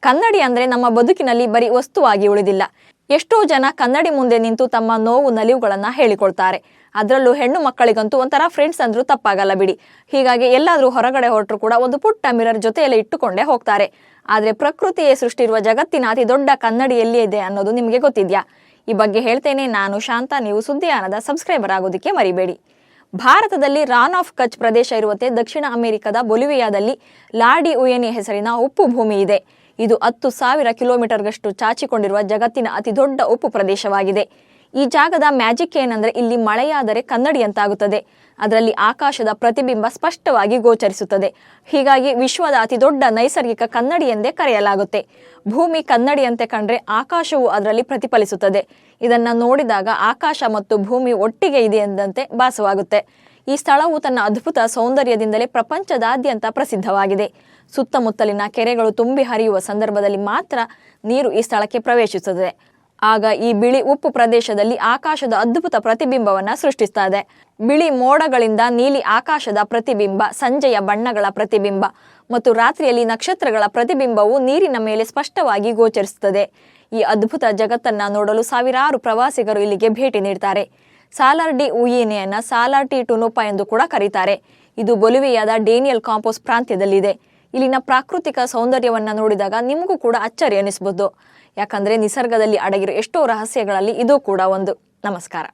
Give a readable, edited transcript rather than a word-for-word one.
ಕನ್ನಡಿ ಅಂದ್ರೆ ನಮ್ಮ ಬದುಕಿನಲ್ಲಿ ಬರೀ ವಸ್ತುವಾಗಿ ಉಳಿದಿಲ್ಲ. ಎಷ್ಟೋ ಜನ ಕನ್ನಡಿ ಮುಂದೆ ನಿಂತು ತಮ್ಮ ನೋವು ನಲಿವುಗಳನ್ನ ಹೇಳಿಕೊಳ್ತಾರೆ. ಅದರಲ್ಲೂ ಹೆಣ್ಣು ಮಕ್ಕಳಿಗಂತೂ ಒಂಥರ ಫ್ರೆಂಡ್ಸ್ ಅಂದ್ರೂ ತಪ್ಪಾಗಲ್ಲ ಬಿಡಿ. ಹೀಗಾಗಿ ಎಲ್ಲಾದ್ರೂ ಹೊರಗಡೆ ಹೊರಟರು ಕೂಡ ಒಂದು ಪುಟ್ಟ ಮಿರರ್ ಜೊತೆಯಲ್ಲಿ ಇಟ್ಟುಕೊಂಡೇ ಹೋಗ್ತಾರೆ. ಆದ್ರೆ ಪ್ರಕೃತಿಯೇ ಸೃಷ್ಟಿರುವ ಜಗತ್ತಿನ ಅತಿ ದೊಡ್ಡ ಕನ್ನಡಿ ಎಲ್ಲಿ ಇದೆ ಅನ್ನೋದು ನಿಮಗೆ ಗೊತ್ತಿದ್ಯಾ? ಈ ಬಗ್ಗೆ ಹೇಳ್ತೇನೆ. ನಾನು ಶಾಂತ. ನೀವು ಸುದ್ದಿಯಾನದ ಸಬ್ಸ್ಕ್ರೈಬರ್ ಆಗೋದಕ್ಕೆ ಮರಿಬೇಡಿ. ಭಾರತದಲ್ಲಿ ರಾನ್ ಆಫ್ ಕಚ್ ಪ್ರದೇಶ ಇರುವಂತೆ ದಕ್ಷಿಣ ಅಮೆರಿಕದ ಬೊಲಿವಿಯಾದಲ್ಲಿ ಲಾಡಿ ಉಯೆನಿ ಹೆಸರಿನ ಉಪ್ಪು ಭೂಮಿ ಇದೆ. ಇದು 10,000 ಕಿಲೋಮೀಟರ್ಗಷ್ಟು ಚಾಚಿಕೊಂಡಿರುವ ಜಗತ್ತಿನ ಅತಿ ದೊಡ್ಡ ಉಪ್ಪು ಪ್ರದೇಶವಾಗಿದೆ. ಈ ಜಾಗದ ಮ್ಯಾಜಿಕ್ ಏನಂದ್ರೆ ಇಲ್ಲಿ ಮಳೆಯಾದರೆ ಕನ್ನಡಿಯಂತಾಗುತ್ತದೆ. ಅದರಲ್ಲಿ ಆಕಾಶದ ಪ್ರತಿಬಿಂಬ ಸ್ಪಷ್ಟವಾಗಿ ಗೋಚರಿಸುತ್ತದೆ. ಹೀಗಾಗಿ ವಿಶ್ವದ ಅತಿ ದೊಡ್ಡ ನೈಸರ್ಗಿಕ ಕನ್ನಡಿ ಎಂದೇ ಕರೆಯಲಾಗುತ್ತೆ. ಭೂಮಿ ಕನ್ನಡಿಯಂತೆ ಕಂಡ್ರೆ ಆಕಾಶವು ಅದರಲ್ಲಿ ಪ್ರತಿಫಲಿಸುತ್ತದೆ. ಇದನ್ನ ನೋಡಿದಾಗ ಆಕಾಶ ಮತ್ತು ಭೂಮಿ ಒಟ್ಟಿಗೆ ಇದೆ ಎಂದಂತೆ ಭಾಸವಾಗುತ್ತೆ. ಈ ಸ್ಥಳವು ತನ್ನ ಅದ್ಭುತ ಸೌಂದರ್ಯದಿಂದಲೇ ಪ್ರಪಂಚದಾದ್ಯಂತ ಪ್ರಸಿದ್ಧವಾಗಿದೆ. ಸುತ್ತಮುತ್ತಲಿನ ಕೆರೆಗಳು ತುಂಬಿ ಹರಿಯುವ ಸಂದರ್ಭದಲ್ಲಿ ಮಾತ್ರ ನೀರು ಈ ಸ್ಥಳಕ್ಕೆ ಪ್ರವೇಶಿಸುತ್ತದೆ. ಆಗ ಈ ಬಿಳಿ ಉಪ್ಪು ಪ್ರದೇಶದಲ್ಲಿ ಆಕಾಶದ ಅದ್ಭುತ ಪ್ರತಿಬಿಂಬವನ್ನ ಸೃಷ್ಟಿಸುತ್ತದೆ. ಬಿಳಿ ಮೋಡಗಳಿಂದ ನೀಲಿ ಆಕಾಶದ ಪ್ರತಿಬಿಂಬ, ಸಂಜೆಯ ಬಣ್ಣಗಳ ಪ್ರತಿಬಿಂಬ ಮತ್ತು ರಾತ್ರಿಯಲ್ಲಿ ನಕ್ಷತ್ರಗಳ ಪ್ರತಿಬಿಂಬವು ನೀರಿನ ಮೇಲೆ ಸ್ಪಷ್ಟವಾಗಿ ಗೋಚರಿಸುತ್ತದೆ. ಈ ಅದ್ಭುತ ಜಗತ್ತನ್ನ ನೋಡಲು ಸಾವಿರಾರು ಪ್ರವಾಸಿಗರು ಇಲ್ಲಿಗೆ ಭೇಟಿ ನೀಡ್ತಾರೆ. ಸಾಲರ್ ಡಿ ಉಯಿನಿಯನ್ನ ಸಾಲರ್ ಟಿ ಟುನುಪಾ ಎಂದು ಕೂಡ ಕರೀತಾರೆ. ಇದು ಬೊಲಿವಿಯಾದ ಡೇನಿಯಲ್ ಕಾಂಪೋಸ್ ಪ್ರಾಂತ್ಯದಲ್ಲಿದೆ. ಇಲ್ಲಿನ ಪ್ರಾಕೃತಿಕ ಸೌಂದರ್ಯವನ್ನ ನೋಡಿದಾಗ ನಿಮಗೂ ಕೂಡ ಅಚ್ಚರಿ ಅನಿಸಬಹುದು. ಯಾಕಂದ್ರೆ ನಿಸರ್ಗದಲ್ಲಿ ಅಡಗಿರೋ ಎಷ್ಟೋ ರಹಸ್ಯಗಳಲ್ಲಿ ಇದು ಕೂಡ ಒಂದು. ನಮಸ್ಕಾರ.